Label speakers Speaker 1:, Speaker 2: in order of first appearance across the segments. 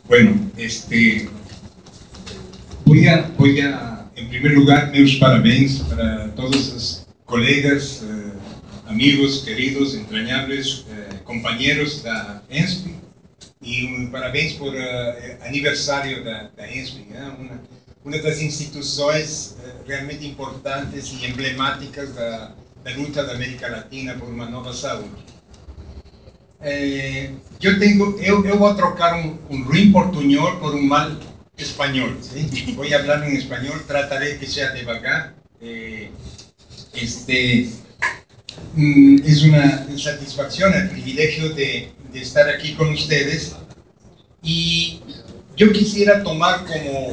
Speaker 1: Bueno, voy a, en primer lugar, meus parabéns para todos os colegas, amigos, queridos, entrañables, compañeros da ENSP, e parabéns por aniversário da ENSP, uma das instituições realmente importantes e emblemáticas da luta da América Latina por uma nova saúde. Eu vou trocar um ruim portunhol por um mal espanhol, ¿sí? Voy a hablar en español, trataré que sea devagar. Es una satisfacción, el privilegio de estar aquí con ustedes, y yo quisiera tomar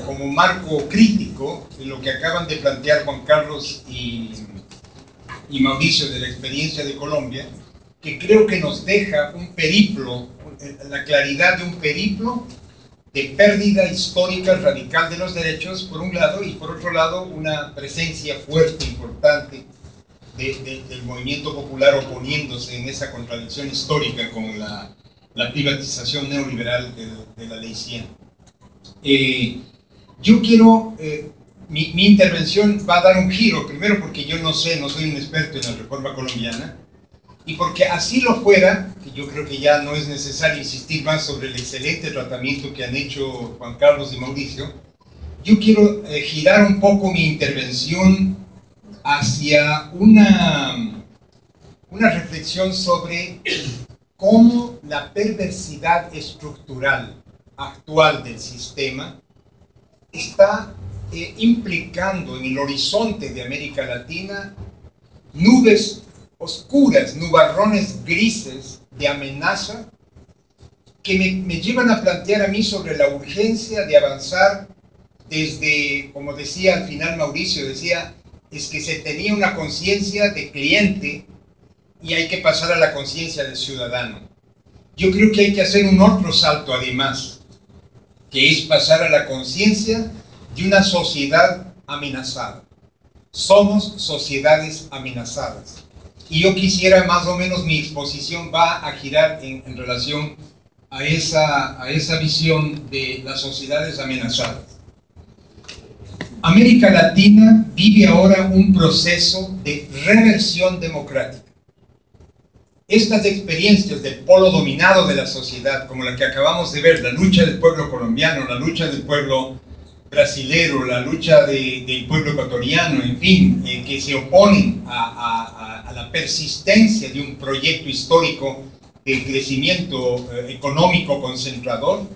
Speaker 1: como marco crítico de lo que acaban de plantear Juan Carlos y Mauricio de la experiencia de Colombia, que creo que nos deja un periplo, la claridad de un periplo de pérdida histórica radical de los derechos, por un lado, y por otro lado, una presencia fuerte, importante, del movimiento popular oponiéndose en esa contradicción histórica con la privatización neoliberal de la Ley 100. Yo quiero, mi intervención va a dar un giro, primero porque yo no soy un experto en la reforma colombiana, y porque así lo fuera, que yo creo que ya no es necesario insistir más sobre el excelente tratamiento que han hecho Juan Carlos y Mauricio, yo quiero girar un poco mi intervención hacia una reflexión sobre cómo la perversidad estructural actual del sistema está implicando en el horizonte de América Latina nubes oscuras, nubarrones grises de amenaza que me llevan a plantear a mí sobre la urgencia de avanzar desde, como decía al final Mauricio, decía, es que se tenía una conciencia de cliente y hay que pasar a la conciencia del ciudadano. Yo creo que hay que hacer un otro salto además, que es pasar a la conciencia de una sociedad amenazada. Somos sociedades amenazadas. Y yo quisiera, más o menos, mi exposición va a girar en relación a esa visión de las sociedades amenazadas. América Latina vive ahora un proceso de reversión democrática. Estas experiencias del polo dominado de la sociedad, como la que acabamos de ver, la lucha del pueblo colombiano, la lucha del pueblo brasilero, la lucha del pueblo ecuatoriano, en fin, que se oponen a la persistencia de un proyecto histórico de crecimiento económico concentrador,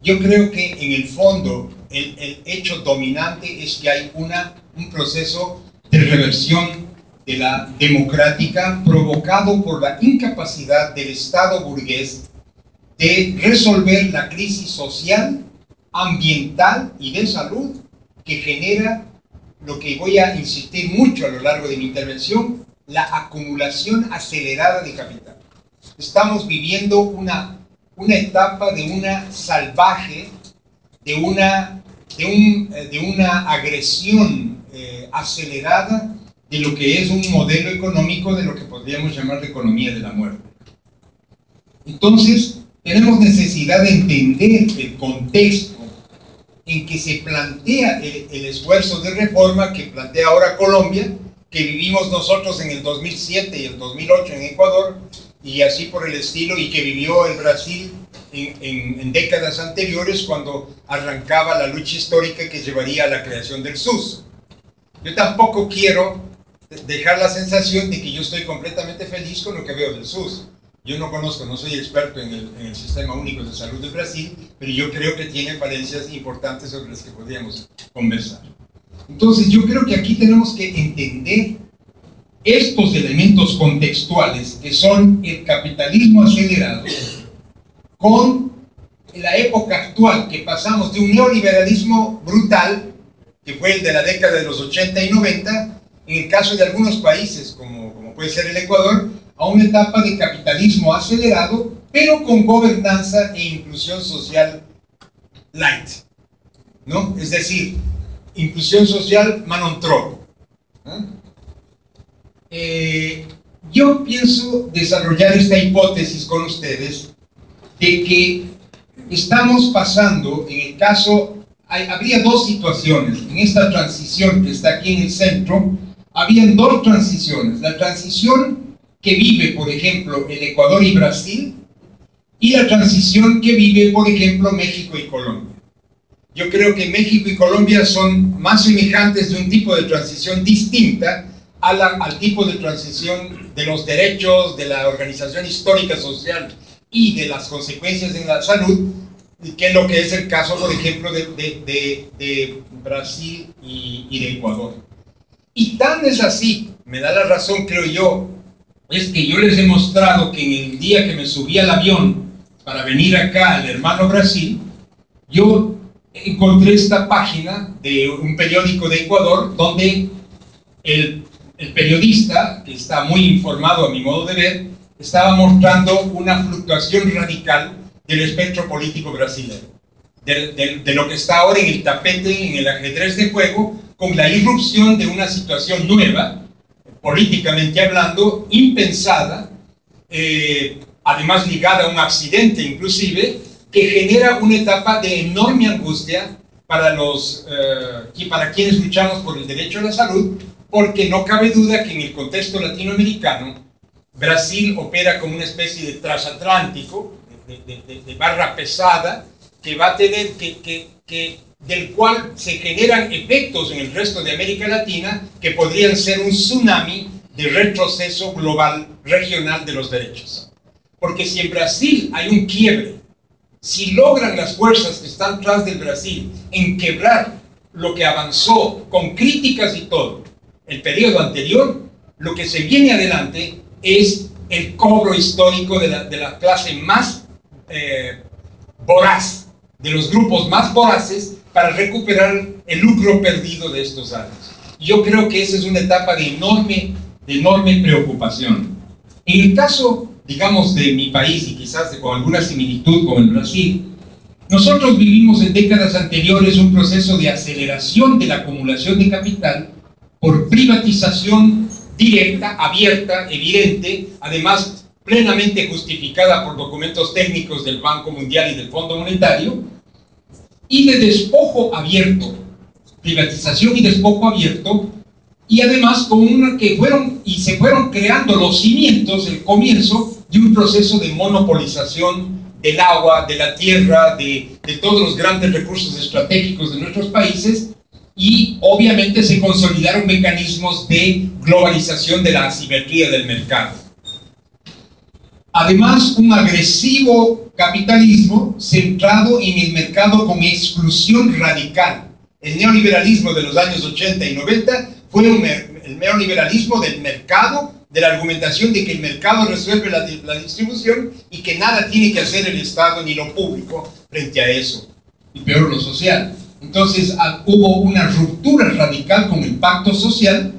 Speaker 1: yo creo que en el fondo el hecho dominante es que hay un proceso de reversión de la democrática provocado por la incapacidad del Estado burgués de resolver la crisis social, ambiental y de salud que genera lo que voy a insistir mucho a lo largo de mi intervención, la acumulación acelerada de capital. Estamos viviendo una etapa de una salvaje, de una agresión acelerada de lo que es un modelo económico de lo que podríamos llamar la economía de la muerte. Entonces, tenemos necesidad de entender el contexto en que se plantea el esfuerzo de reforma que plantea ahora Colombia, que vivimos nosotros en el 2007 y el 2008 en Ecuador, y así por el estilo, y que vivió el Brasil en décadas anteriores cuando arrancaba la lucha histórica que llevaría a la creación del SUS. Yo tampoco quiero dejar la sensación de que yo estoy completamente feliz con lo que veo del SUS. Yo no conozco, no soy experto en el Sistema Único de Salud de Brasil, pero yo creo que tiene falencias importantes sobre las que podríamos conversar. Entonces yo creo que aquí tenemos que entender estos elementos contextuales que son el capitalismo acelerado con la época actual, que pasamos de un neoliberalismo brutal, que fue el de la década de los 80 y 90, en el caso de algunos países, como puede ser el Ecuador, a una etapa de capitalismo acelerado, pero con gobernanza e inclusión social light, ¿no? Es decir, inclusión social manontropo. Yo pienso desarrollar esta hipótesis con ustedes de que estamos pasando, en el caso, habría dos situaciones. En esta transición que está aquí en el centro, habían dos transiciones. La transición que vive, por ejemplo, el Ecuador y Brasil, y la transición que vive, por ejemplo, México y Colombia. Yo creo que México y Colombia son más semejantes de un tipo de transición distinta al tipo de transición de los derechos, de la organización histórica social y de las consecuencias en la salud, que es lo que es el caso, por ejemplo, de Brasil y de Ecuador. Y tan es así, me da la razón, creo yo, es que yo les he mostrado que en el día que me subí al avión para venir acá al hermano Brasil, yo encontré esta página de un periódico de Ecuador donde el periodista, que está muy informado a mi modo de ver, estaba mostrando una fluctuación radical del espectro político brasileño, de lo que está ahora en el tapete, en el ajedrez de juego, con la irrupción de una situación nueva, políticamente hablando, impensada, además ligada a un accidente inclusive, que genera una etapa de enorme angustia para quienes luchamos por el derecho a la salud, porque no cabe duda que en el contexto latinoamericano, Brasil opera como una especie de transatlántico, de barra pesada, que va a tener del cual se generan efectos en el resto de América Latina que podrían ser un tsunami de retroceso global regional de los derechos. Porque si en Brasil hay un quiebre, si logran las fuerzas que están tras del Brasil en quebrar lo que avanzó con críticas y todo el periodo anterior, lo que se viene adelante es el cobro histórico de la clase más voraz, de los grupos más voraces, para recuperar el lucro perdido de estos años. Yo creo que esa es una etapa de enorme preocupación. En el caso, digamos, de mi país, y quizás con alguna similitud con el Brasil, nosotros vivimos en décadas anteriores un proceso de aceleración de la acumulación de capital por privatización directa, abierta, evidente, además plenamente justificada por documentos técnicos del Banco Mundial y del Fondo Monetario, y de despojo abierto, privatización y despojo abierto, y además con se fueron creando los cimientos, el comienzo de un proceso de monopolización del agua, de la tierra, de todos los grandes recursos estratégicos de nuestros países, y obviamente se consolidaron mecanismos de globalización de la asimetría del mercado. Además, un agresivo capitalismo centrado en el mercado con exclusión radical. El neoliberalismo de los años 80 y 90 fue el neoliberalismo del mercado, de la argumentación de que el mercado resuelve la distribución y que nada tiene que hacer el Estado ni lo público frente a eso, y peor lo social. Entonces hubo una ruptura radical con el pacto social.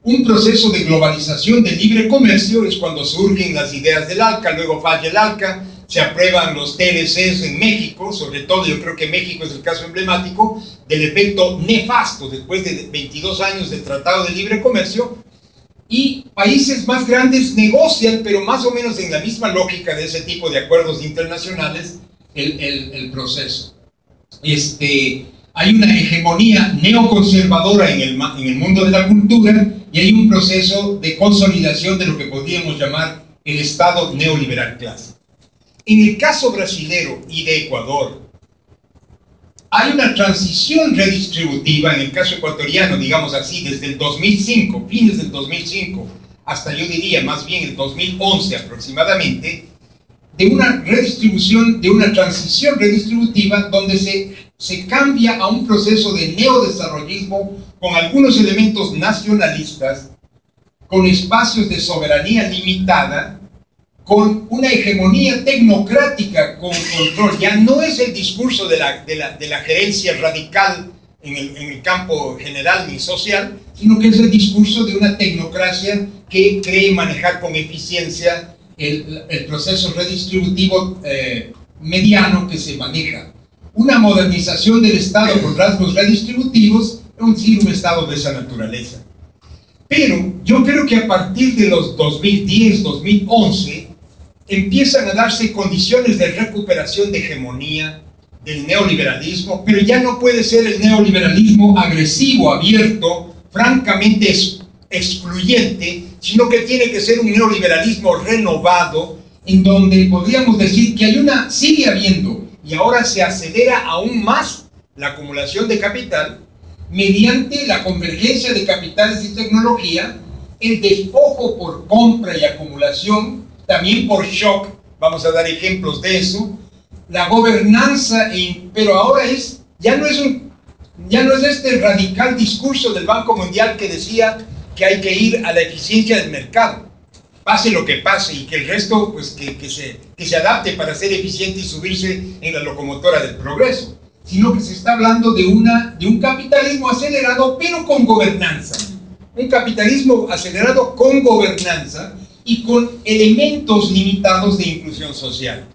Speaker 1: Un proceso de globalización del libre comercio es cuando surgen las ideas del ALCA, luego falla el ALCA, se aprueban los TLCs en México, sobre todo yo creo que México es el caso emblemático del efecto nefasto después de 22 años de tratado de libre comercio, y países más grandes negocian, pero más o menos en la misma lógica de ese tipo de acuerdos internacionales, el proceso. Hay una hegemonía neoconservadora en el mundo de la cultura, y hay un proceso de consolidación de lo que podríamos llamar el Estado neoliberal clásico. En el caso brasilero y de Ecuador, hay una transición redistributiva, en el caso ecuatoriano, digamos así, desde el 2005, fines del 2005, hasta yo diría más bien el 2011 aproximadamente, de una redistribución, de una transición redistributiva donde se cambia a un proceso de neodesarrollismo con algunos elementos nacionalistas, con espacios de soberanía limitada, con una hegemonía tecnocrática con control. Ya no es el discurso de la gerencia radical en el campo general ni social, sino que es el discurso de una tecnocracia que cree manejar con eficiencia el proceso redistributivo mediano que se maneja. Una modernización del Estado con rasgos redistributivos es un Estado de esa naturaleza. Pero yo creo que a partir de los 2010, 2011, empiezan a darse condiciones de recuperación de hegemonía del neoliberalismo, pero ya no puede ser el neoliberalismo agresivo, abierto, francamente excluyente, sino que tiene que ser un neoliberalismo renovado, en donde podríamos decir que sigue habiendo, y ahora se acelera aún más la acumulación de capital, mediante la convergencia de capitales y tecnología, el despojo por compra y acumulación, también por shock, vamos a dar ejemplos de eso, la gobernanza, pero ahora ya no es este radical discurso del Banco Mundial que decía que hay que ir a la eficiencia del mercado, pase lo que pase, y que el resto pues que se adapte para ser eficiente y subirse en la locomotora del progreso, sino que se está hablando de un capitalismo acelerado pero con gobernanza, un capitalismo acelerado con gobernanza y con elementos limitados de inclusión social,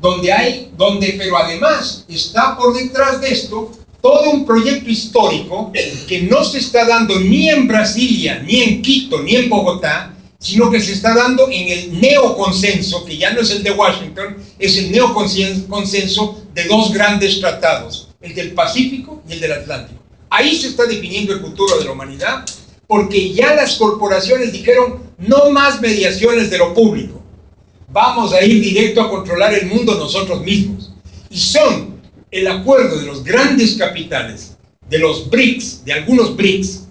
Speaker 1: pero además está por detrás de esto todo un proyecto histórico que no se está dando ni en Brasilia, ni en Quito, ni en Bogotá, sino que se está dando en el neoconsenso, que ya no es el de Washington, es el neoconsenso de dos grandes tratados, el del Pacífico y el del Atlántico. Ahí se está definiendo el futuro de la humanidad, porque ya las corporaciones dijeron, no más mediaciones de lo público, vamos a ir directo a controlar el mundo nosotros mismos. Y son el acuerdo de los grandes capitales, de los BRICS, de algunos BRICS.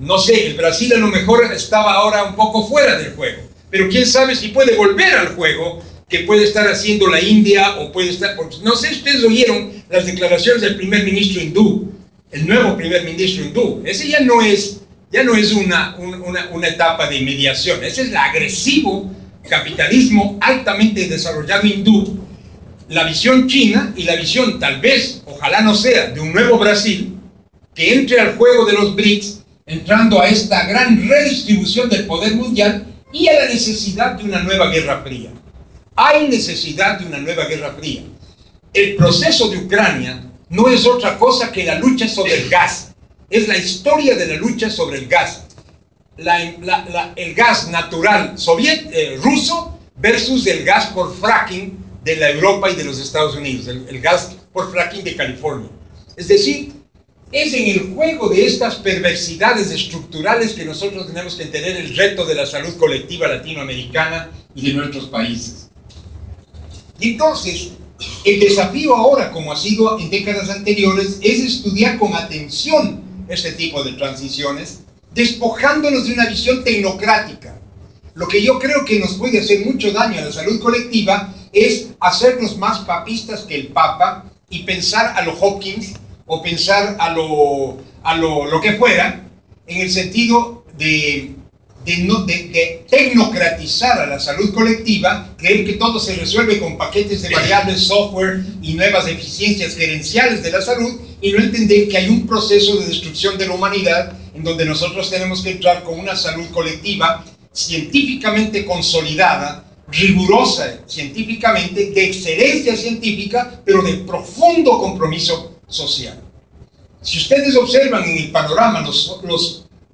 Speaker 1: No sé, el Brasil a lo mejor estaba ahora un poco fuera del juego, pero quién sabe si puede volver al juego, que puede estar haciendo la India, o puede estar, porque no sé si ustedes oyeron las declaraciones del primer ministro hindú, el nuevo primer ministro hindú. Ese ya no es una etapa de mediación, ese es el agresivo capitalismo altamente desarrollado hindú, la visión china y la visión, tal vez, ojalá no sea, de un nuevo Brasil, que entre al juego de los BRICS, entrando a esta gran redistribución del poder mundial y a la necesidad de una nueva guerra fría. Hay necesidad de una nueva guerra fría. El proceso de Ucrania no es otra cosa que la lucha sobre el gas. Es la historia de la lucha sobre el gas. El gas natural ruso versus el gas por fracking de la Europa y de los Estados Unidos, el gas por fracking de California. Es decir, es en el juego de estas perversidades estructurales que nosotros tenemos que entender el reto de la salud colectiva latinoamericana y de nuestros países. Y entonces, el desafío ahora, como ha sido en décadas anteriores, es estudiar con atención este tipo de transiciones, despojándonos de una visión tecnocrática. Lo que yo creo que nos puede hacer mucho daño a la salud colectiva es hacernos más papistas que el Papa y pensar a lo Hopkins o pensar a lo que fuera, en el sentido de tecnocratizar a la salud colectiva, creer que todo se resuelve con paquetes de variables, software y nuevas eficiencias gerenciales de la salud, y no entender que hay un proceso de destrucción de la humanidad en donde nosotros tenemos que entrar con una salud colectiva científicamente consolidada, rigurosa científicamente, de excelencia científica, pero de profundo compromiso social. Si ustedes observan en el panorama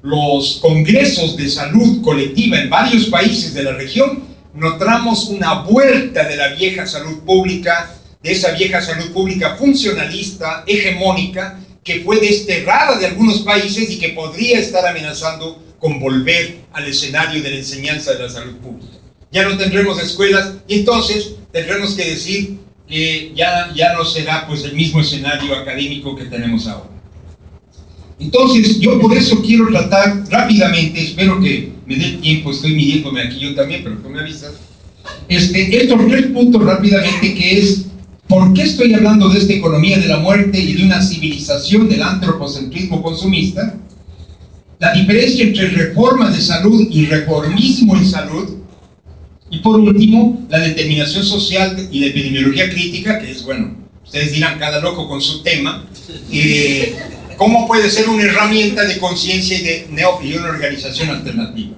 Speaker 1: los congresos de salud colectiva en varios países de la región, notamos una vuelta de la vieja salud pública, de esa vieja salud pública funcionalista, hegemónica, que fue desterrada de algunos países y que podría estar amenazando con volver al escenario de la enseñanza de la salud pública. Ya no tendremos escuelas y entonces tendremos que decir que ya no será pues el mismo escenario académico que tenemos ahora. Entonces, yo por eso quiero tratar rápidamente, espero que me dé tiempo, estoy midiéndome aquí yo también, pero tú me avisas, estos 3 puntos rápidamente, que es, ¿por qué estoy hablando de esta economía de la muerte y de una civilización del antropocentrismo consumista? La diferencia entre reforma de salud y reformismo en salud, y por último, la determinación social y la epidemiología crítica, que es, bueno, ustedes dirán cada loco con su tema, ¿cómo puede ser una herramienta de conciencia y una organización alternativa?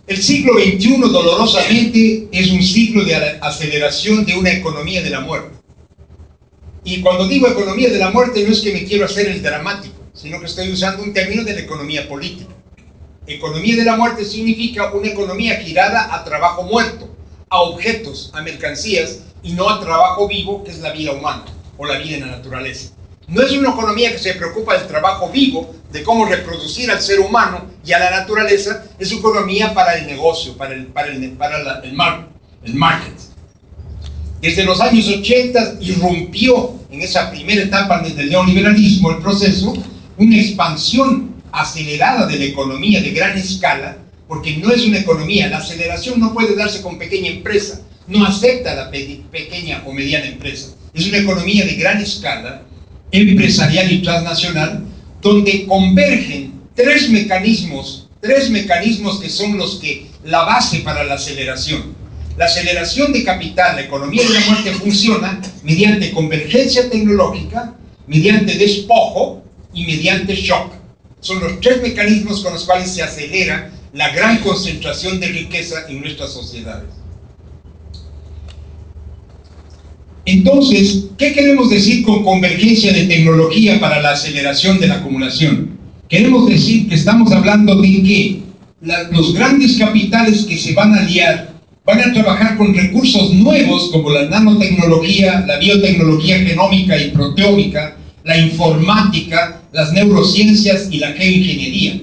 Speaker 1: El siglo XXI, dolorosamente, es un siglo de aceleración de una economía de la muerte. Y cuando digo economía de la muerte, no es que me quiero hacer el dramático, sino que estoy usando un término de la economía política. economía de la muerte significa una economía girada a trabajo muerto, a objetos, a mercancías, y no a trabajo vivo, que es la vida humana o la vida en la naturaleza. No es una economía que se preocupa del trabajo vivo, de cómo reproducir al ser humano y a la naturaleza. Es una economía para el negocio, para el market. Desde los años 80 irrumpió en esa primera etapa del neoliberalismo el proceso, una expansión acelerada de la economía de gran escala, porque no es una economía, la aceleración no puede darse con pequeña empresa, no acepta la pequeña o mediana empresa. Es una economía de gran escala, empresarial y transnacional, donde convergen tres mecanismos que son la base para la aceleración. La aceleración de capital, la economía de la muerte funciona mediante convergencia tecnológica, mediante despojo y mediante shock. Son los tres mecanismos con los cuales se acelera la gran concentración de riqueza en nuestras sociedades. Entonces, ¿qué queremos decir con convergencia de tecnología para la aceleración de la acumulación? Queremos decir que estamos hablando de que los grandes capitales que se van a aliar van a trabajar con recursos nuevos como la nanotecnología, la biotecnología genómica y proteómica, la informática, las neurociencias y la geoingeniería.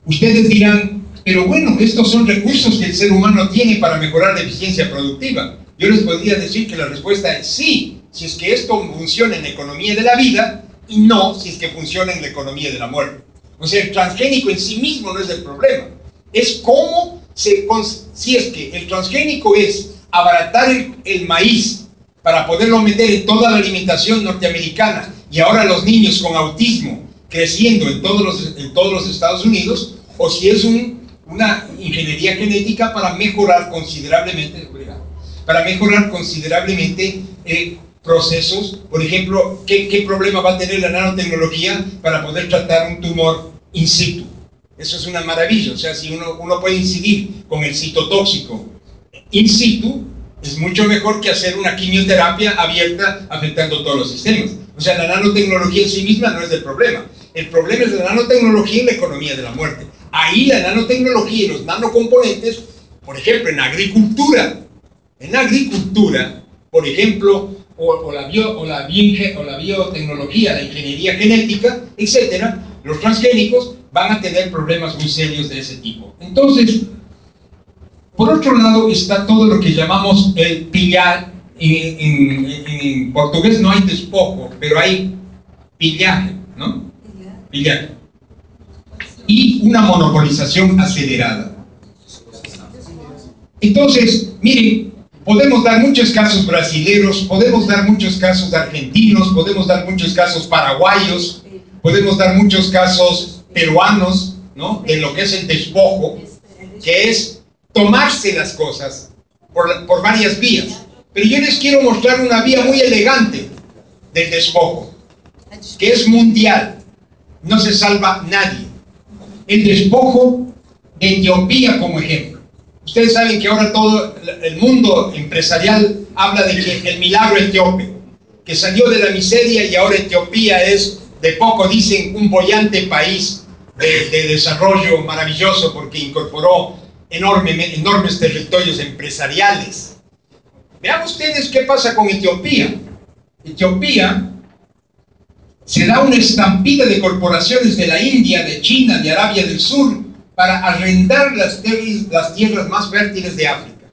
Speaker 1: Ustedes dirán, pero bueno, estos son recursos que el ser humano tiene para mejorar la eficiencia productiva. Yo les podría decir que la respuesta es sí, si es que esto funciona en la economía de la vida, y no si es que funciona en la economía de la muerte. O sea, el transgénico en sí mismo no es el problema, es cómo si es que el transgénico es abaratar el maíz para poderlo meter en toda la alimentación norteamericana, y ahora los niños con autismo creciendo en todos los Estados Unidos, o si es una ingeniería genética para mejorar considerablemente procesos. Por ejemplo, ¿qué problema va a tener la nanotecnología para poder tratar un tumor in situ? Eso es una maravilla. O sea, si uno puede incidir con el citotóxico in situ, es mucho mejor que hacer una quimioterapia abierta afectando todos los sistemas. O sea, la nanotecnología en sí misma no es el problema. El problema es la nanotecnología y la economía de la muerte. Ahí la nanotecnología y los nanocomponentes, por ejemplo, en agricultura, por ejemplo, o la biotecnología, la ingeniería genética, etcétera, los transgénicos van a tener problemas muy serios de ese tipo. Entonces, por otro lado está todo lo que llamamos el pillar. En portugués no hay despojo, pero hay pillaje, ¿no? Pillaje. Y una monopolización acelerada. Entonces, miren, podemos dar muchos casos brasileños, podemos dar muchos casos argentinos, podemos dar muchos casos paraguayos, podemos dar muchos casos peruanos, ¿no? De lo que es el despojo, que es tomarse las cosas por varias vías. Pero yo les quiero mostrar una vía muy elegante del despojo, que es mundial, no se salva nadie. El despojo de Etiopía como ejemplo. Ustedes saben que ahora todo el mundo empresarial habla de que el milagro etíope, que salió de la miseria y ahora Etiopía es, de poco dicen, un boyante país de desarrollo maravilloso porque incorporó enormes territorios empresariales. Vean ustedes qué pasa con Etiopía. Etiopía se da una estampida de corporaciones de la India, de China, de Arabia del Sur, para arrendar las tierras más fértiles de África,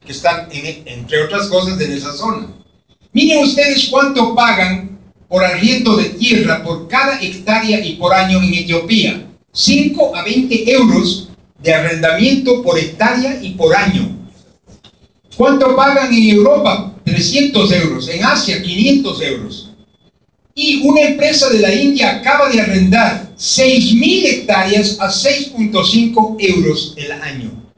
Speaker 1: que están, entre otras cosas, en esa zona. Miren ustedes cuánto pagan por arriendo de tierra por cada hectárea y por año en Etiopía. 5 a 20 euros de arrendamiento por hectárea y por año. ¿Cuánto pagan en Europa? 300 euros. En Asia, 500 euros. Y una empresa de la India acaba de arrendar 6.000 hectáreas a 6.5 euros el año.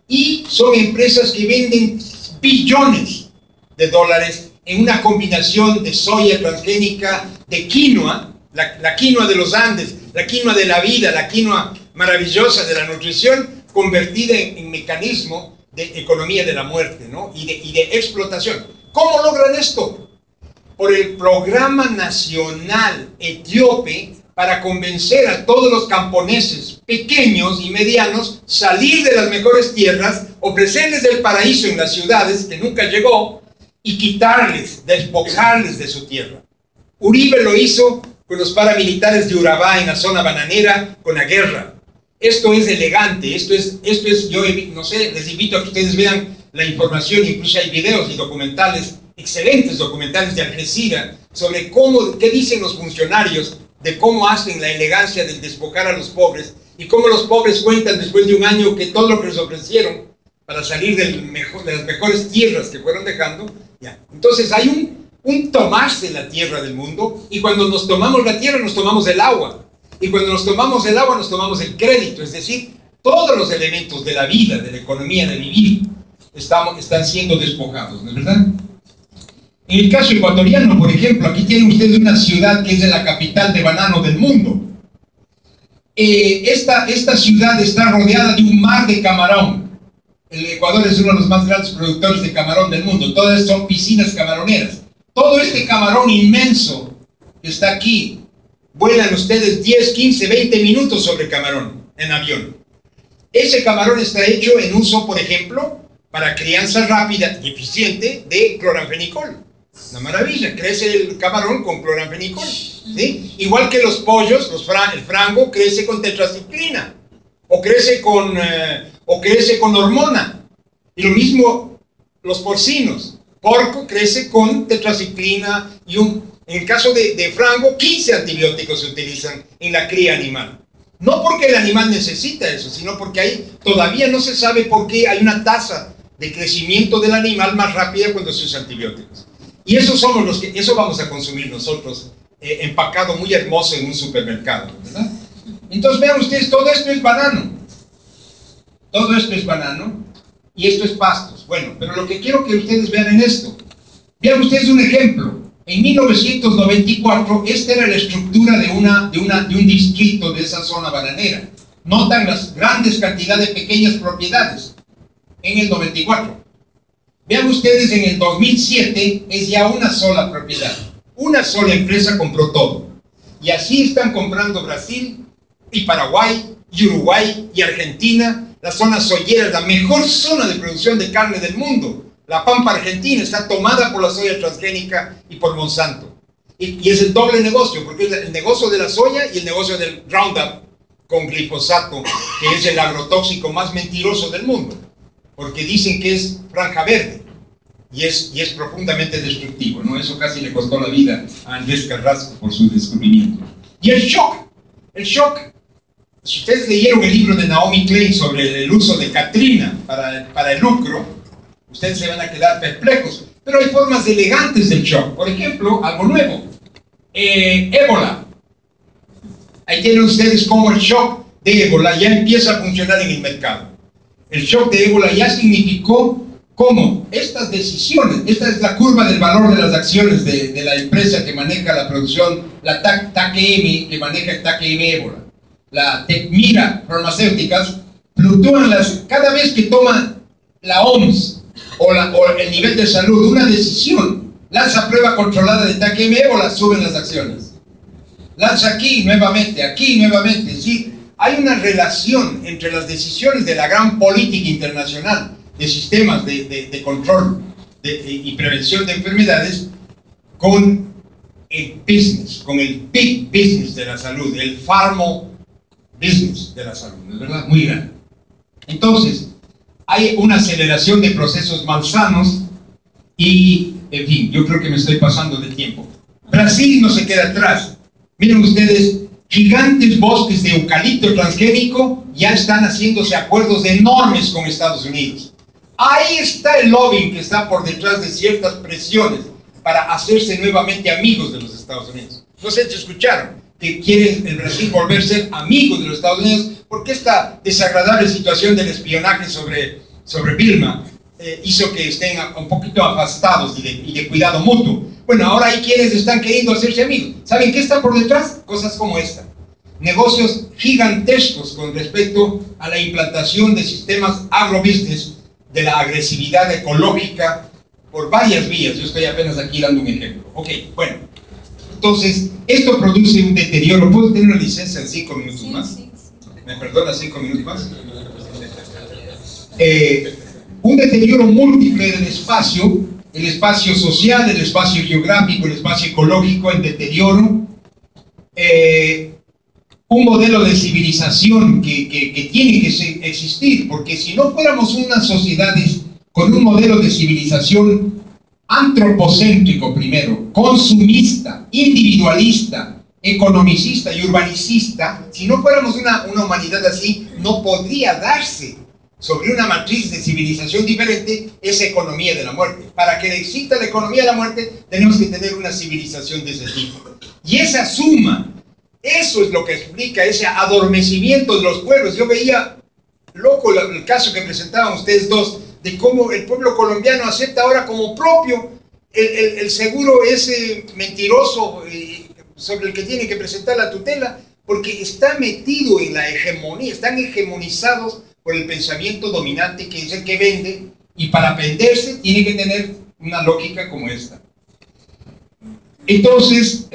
Speaker 1: Y son empresas que venden billones de dólares en una combinación de soya transgénica, de quinoa, la quinoa de los Andes, la quinoa de la vida, la quinoa maravillosa de la nutrición, convertida en mecanismo de economía de la muerte, ¿no? y de explotación. ¿Cómo logran esto? Por el programa nacional etíope para convencer a todos los camponeses pequeños y medianos salir de las mejores tierras, ofrecerles el paraíso en las ciudades que nunca llegó y quitarles, despojarles de su tierra. Uribe lo hizo con los paramilitares de Urabá en la zona bananera, con la guerra. Esto es elegante, esto es, yo no sé, les invito a que ustedes vean la información, incluso hay videos y documentales, excelentes documentales de Al Jazeera, sobre qué dicen los funcionarios, de cómo hacen la elegancia del despojar a los pobres, y cómo los pobres cuentan después de un año que todo lo que les ofrecieron para salir de las mejores tierras que fueron dejando, ya. Entonces hay un tomarse la tierra del mundo, y cuando nos tomamos la tierra nos tomamos el agua, y cuando nos tomamos el agua nos tomamos el crédito, es decir, todos los elementos de la vida, de la economía, de vivir, están siendo despojados, ¿no es verdad? En el caso ecuatoriano, por ejemplo, aquí tienen ustedes una ciudad que es de la capital de banano del mundo. Esta ciudad está rodeada de un mar de camarón. El Ecuador es uno de los más grandes productores de camarón del mundo. Todas son piscinas camaroneras. Todo este camarón inmenso que está aquí, vuelan ustedes 10, 15, 20 minutos sobre camarón en avión. Ese camarón está hecho en uso, por ejemplo, para crianza rápida y eficiente de cloranfenicol. Una maravilla, crece el camarón con cloranfenicol, ¿sí? Igual que los pollos, el frango crece con tetraciclina, o crece con hormona. Y lo mismo los porcinos, porco crece con tetraciclina y en el caso de frango, 15 antibióticos se utilizan en la cría animal. No porque el animal necesita eso, sino porque todavía no se sabe por qué hay una tasa de crecimiento del animal más rápida cuando se usa antibióticos. Y eso vamos a consumir nosotros, empacado muy hermoso en un supermercado, ¿verdad? Entonces vean ustedes, todo esto es banano. Todo esto es banano y esto es pastos. Bueno, pero lo que quiero que ustedes vean en esto, vean ustedes un ejemplo. En 1994, esta era la estructura de un distrito de esa zona bananera. Notan las grandes cantidades de pequeñas propiedades en el 94. Vean ustedes, en el 2007 es ya una sola propiedad. Una sola empresa compró todo. Y así están comprando Brasil y Paraguay y Uruguay y Argentina. La zona soyera, la mejor zona de producción de carne del mundo. La pampa argentina está tomada por la soya transgénica y por Monsanto. Y es el doble negocio, porque es el negocio de la soya y el negocio del Roundup con glifosato, que es el agrotóxico más mentiroso del mundo. Porque dicen que es franja verde y es profundamente destructivo, ¿no? Eso casi le costó la vida a Andrés Carrasco por su descubrimiento. Y el shock, si ustedes leyeron el libro de Naomi Klein sobre el uso de Katrina para el lucro, ustedes se van a quedar perplejos, pero hay formas elegantes del shock. Por ejemplo, algo nuevo, ébola. Ahí tienen ustedes cómo el shock de ébola ya empieza a funcionar en el mercado. El shock de ébola ya significó cómo estas decisiones, esta es la curva del valor de las acciones de la empresa que maneja la producción, la TACM, que maneja el TACM ébola, la Tecmira Farmacéuticas, fluctúan cada vez que toma la OMS o el nivel de salud una decisión, lanza prueba controlada de TACM ébola, suben las acciones. Lanza aquí nuevamente, ¿sí? Hay una relación entre las decisiones de la gran política internacional de sistemas de control y prevención de enfermedades con el business, con el big business de la salud, el pharma business de la salud, ¿es verdad? Muy grande. Entonces, hay una aceleración de procesos malsanos y, en fin, yo creo que me estoy pasando de tiempo. Brasil no se queda atrás. Miren ustedes, gigantes bosques de eucalipto transgénico ya están haciéndose acuerdos enormes con Estados Unidos. Ahí está el lobbying que está por detrás de ciertas presiones para hacerse nuevamente amigos de los Estados Unidos. No sé si escucharon que quiere el Brasil volver a ser amigos de los Estados Unidos porque esta desagradable situación del espionaje sobre Vilma hizo que estén un poquito afastados y de cuidado mutuo. Bueno, ahora hay quienes están queriendo hacerse amigos. ¿Saben qué está por detrás? Cosas como esta. Negocios gigantescos con respecto a la implantación de sistemas agrobusiness, de la agresividad ecológica por varias vías. Yo estoy apenas aquí dando un ejemplo. Ok, bueno. Entonces, esto produce un deterioro. ¿Puedo tener una licencia en 5 minutos más?
Speaker 2: Sí.
Speaker 1: ¿Me perdona 5 minutos más? Un deterioro múltiple del espacio, el espacio social, el espacio geográfico, el espacio ecológico en deterioro, un modelo de civilización que tiene que existir, porque si no fuéramos unas sociedades con un modelo de civilización antropocéntrico primero, consumista, individualista, economicista y urbanicista, si no fuéramos una humanidad así, no podría darse sobre una matriz de civilización diferente esa economía de la muerte. Para que exista la economía de la muerte, tenemos que tener una civilización de ese tipo. Y esa suma, eso es lo que explica ese adormecimiento de los pueblos. Yo veía, loco, el caso que presentaban ustedes dos, de cómo el pueblo colombiano acepta ahora como propio el seguro ese mentiroso sobre el que tiene que presentar la tutela, porque está metido en la hegemonía, están hegemonizados por el pensamiento dominante que es el que vende, y para venderse tiene que tener una lógica como esta. Entonces,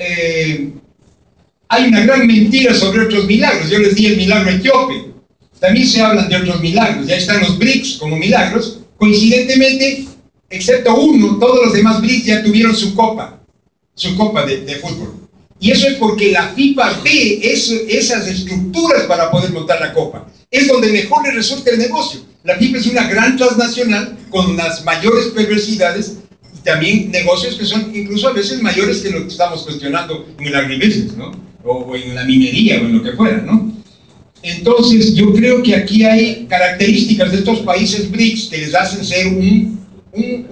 Speaker 1: hay una gran mentira sobre otros milagros. Yo les di el milagro etíope. También se hablan de otros milagros. Ya están los BRICS como milagros. Coincidentemente, excepto uno, todos los demás BRICS ya tuvieron su copa de fútbol. Y eso es porque la FIFA ve esas estructuras para poder montar la copa. Es donde mejor le resulta el negocio. La FIFA es una gran transnacional con las mayores perversidades y también negocios que son incluso a veces mayores que lo que estamos cuestionando en el agribusiness, ¿no? O en la minería o en lo que fuera, ¿no? Entonces yo creo que aquí hay características de estos países BRICS que les hacen ser un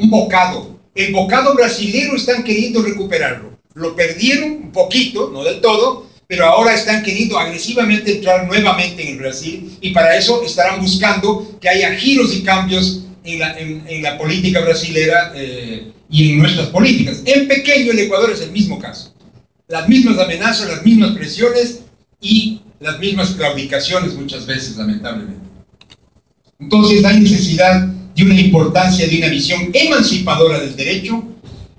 Speaker 1: bocado. El bocado brasilero están queriendo recuperarlo. Lo perdieron un poquito, no del todo, pero ahora están queriendo agresivamente entrar nuevamente en el Brasil, y para eso estarán buscando que haya giros y cambios en la política brasilera y en nuestras políticas. En pequeño, el Ecuador es el mismo caso. Las mismas amenazas, las mismas presiones y las mismas claudicaciones muchas veces, lamentablemente. Entonces hay necesidad de una importancia, de una visión emancipadora del derecho.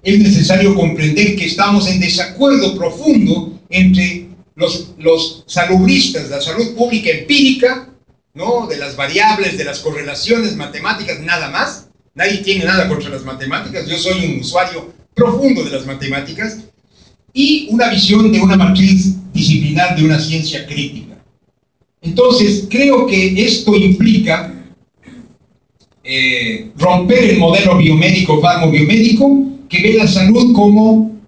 Speaker 1: Es necesario comprender que estamos en desacuerdo profundo entre los salubristas, la salud pública empírica, ¿no? De las variables, de las correlaciones matemáticas, nada más. Nadie tiene nada contra las matemáticas. Yo soy un usuario profundo de las matemáticas. Y una visión de una matriz disciplinar de una ciencia crítica. Entonces, creo que esto implica romper el modelo biomédico, farmacobiomédico, que ve la salud como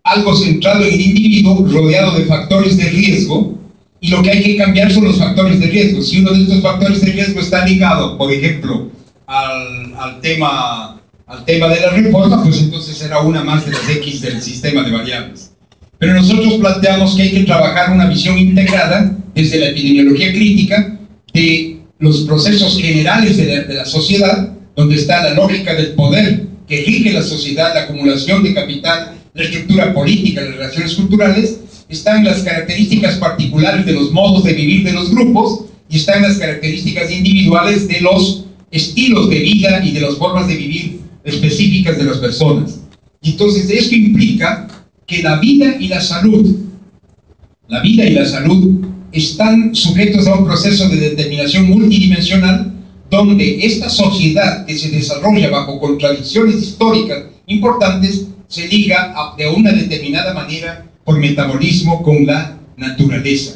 Speaker 1: algo centrado en el individuo, rodeado de factores de riesgo, y lo que hay que cambiar son los factores de riesgo. Si uno de estos factores de riesgo está ligado, por ejemplo, al tema de la reforma, pues entonces será una más de las X del sistema de variables. Pero nosotros planteamos que hay que trabajar una visión integrada desde la epidemiología crítica de los procesos generales de la sociedad, donde está la lógica del poder que rige la sociedad, la acumulación de capital, la estructura política, las relaciones culturales, están las características particulares de los modos de vivir de los grupos, y están las características individuales de los estilos de vida y de las formas de vivir específicas de las personas. Y entonces esto implica que la vida y la salud están sujetos a un proceso de determinación multidimensional, donde esta sociedad que se desarrolla bajo contradicciones históricas importantes se liga de una determinada manera por metabolismo con la naturaleza.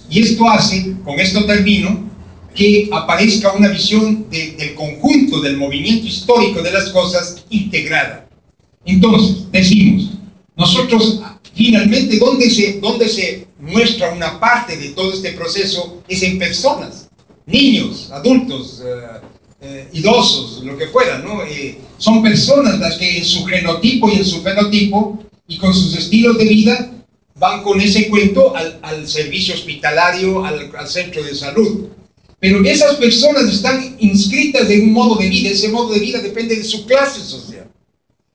Speaker 1: Y esto hace, con esto termino, que aparezca una visión del conjunto del movimiento histórico de las cosas integrada. Entonces, decimos, nosotros finalmente, ¿dónde se muestra una parte de todo este proceso? Es en personas, niños, adultos, idosos, lo que fuera, ¿no? Son personas las que en su genotipo y en su fenotipo y con sus estilos de vida van con ese cuento al servicio hospitalario, al centro de salud. Pero esas personas están inscritas en un modo de vida. Ese modo de vida depende de su clase social.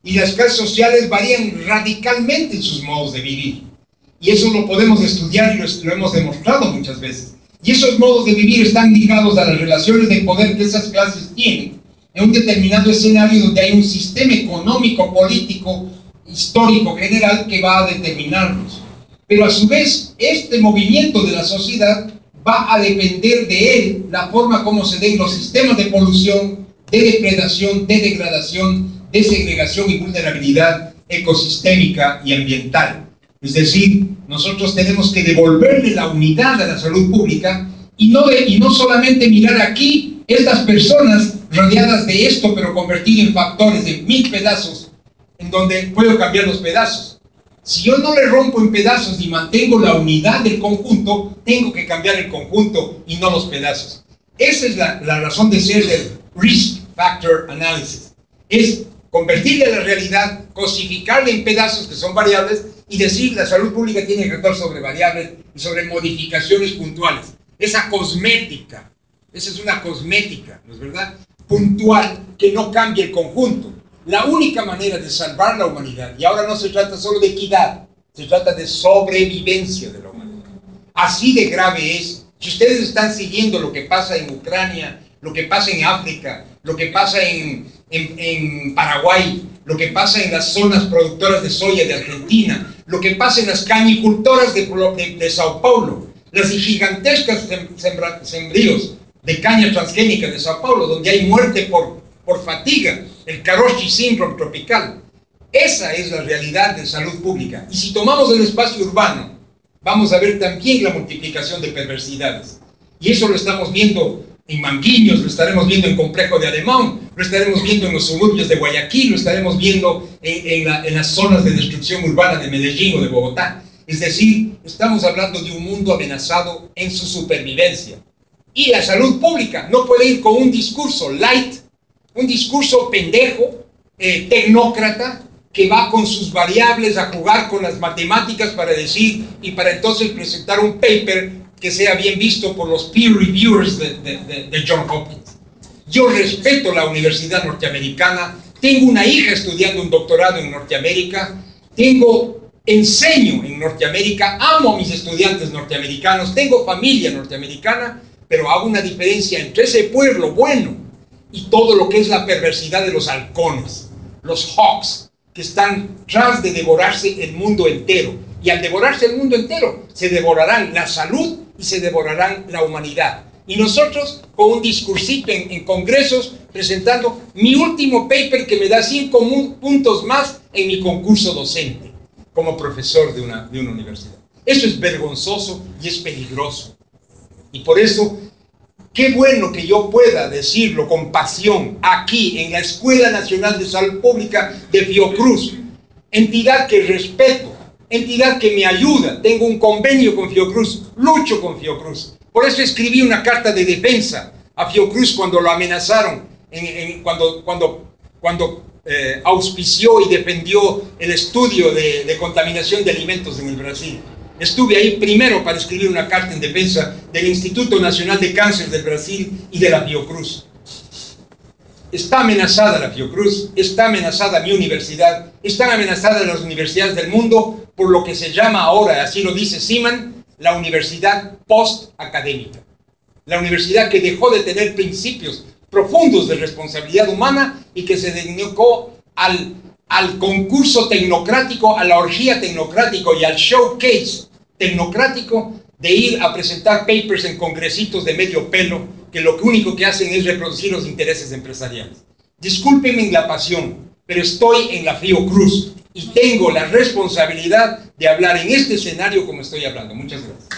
Speaker 1: Y las clases sociales varían radicalmente en sus modos de vivir. Y eso lo podemos estudiar y lo hemos demostrado muchas veces. Y esos modos de vivir están ligados a las relaciones de poder que esas clases tienen en un determinado escenario donde hay un sistema económico, político, histórico, general que va a determinarlos. Pero a su vez, este movimiento de la sociedad va a depender de él la forma como se den los sistemas de polución, de depredación, de degradación, de segregación y vulnerabilidad ecosistémica y ambiental. Es decir, nosotros tenemos que devolverle la unidad a la salud pública y no solamente mirar aquí estas personas rodeadas de esto, pero convertir en factores de 1000 pedazos, en donde puedo cambiar los pedazos. Si yo no le rompo en pedazos y mantengo la unidad del conjunto, tengo que cambiar el conjunto y no los pedazos. Esa es la razón de ser del Risk Factor Analysis. Es convertirle a la realidad, cosificarle en pedazos que son variables y decir la salud pública tiene que actuar sobre variables y sobre modificaciones puntuales. Esa cosmética, esa es una cosmética, ¿no es verdad? Puntual, que no cambie el conjunto. La única manera de salvar la humanidad, y ahora no se trata solo de equidad, se trata de sobrevivencia de la humanidad. Así de grave es. Si ustedes están siguiendo lo que pasa en Ucrania, lo que pasa en África, lo que pasa en Paraguay, lo que pasa en las zonas productoras de soya de Argentina, lo que pasa en las cañicultoras de Sao Paulo, las gigantescas sembríos de caña transgénica de Sao Paulo, donde hay muerte por fatiga, el Karoshi Syndrome tropical. Esa es la realidad de salud pública. Y si tomamos el espacio urbano, vamos a ver también la multiplicación de perversidades. Y eso lo estamos viendo en Manguinhos, lo estaremos viendo en Complejo de Alemán, lo estaremos viendo en los suburbios de Guayaquil, lo estaremos viendo en las zonas de destrucción urbana de Medellín o de Bogotá. Es decir, estamos hablando de un mundo amenazado en su supervivencia. Y la salud pública no puede ir con un discurso light, un discurso pendejo, tecnócrata, que va con sus variables a jugar con las matemáticas para decir y para entonces presentar un paper que sea bien visto por los peer reviewers de Johns Hopkins. Yo respeto la universidad norteamericana, tengo una hija estudiando un doctorado en Norteamérica, enseño en Norteamérica, amo a mis estudiantes norteamericanos, tengo familia norteamericana, pero hago una diferencia entre ese pueblo bueno y todo lo que es la perversidad de los halcones, los hawks, que están tras de devorarse el mundo entero. Y al devorarse el mundo entero, se devorarán la salud y se devorarán la humanidad. Y nosotros, con un discursito en congresos, presentando mi último paper que me da 5 puntos más en mi concurso docente, como profesor de una universidad. Eso es vergonzoso y es peligroso. Y por eso, qué bueno que yo pueda decirlo con pasión aquí en la Escuela Nacional de Salud Pública de Fiocruz, entidad que respeto, entidad que me ayuda, tengo un convenio con Fiocruz, lucho con Fiocruz. Por eso escribí una carta de defensa a Fiocruz cuando lo amenazaron, cuando auspició y defendió el estudio de contaminación de alimentos en el Brasil. Estuve ahí primero para escribir una carta en defensa del Instituto Nacional de Cáncer del Brasil y de la Fiocruz. Está amenazada la Fiocruz, está amenazada mi universidad, están amenazadas las universidades del mundo por lo que se llama ahora, así lo dice Seaman, la universidad post-académica. La universidad que dejó de tener principios profundos de responsabilidad humana y que se dedicó al concurso tecnocrático, a la orgía tecnocrática y al showcase tecnocrático de ir a presentar papers en congresitos de medio pelo que lo único que hacen es reproducir los intereses empresariales. Discúlpenme la pasión, pero estoy en la Fiocruz y tengo la responsabilidad de hablar en este escenario como estoy hablando. Muchas gracias.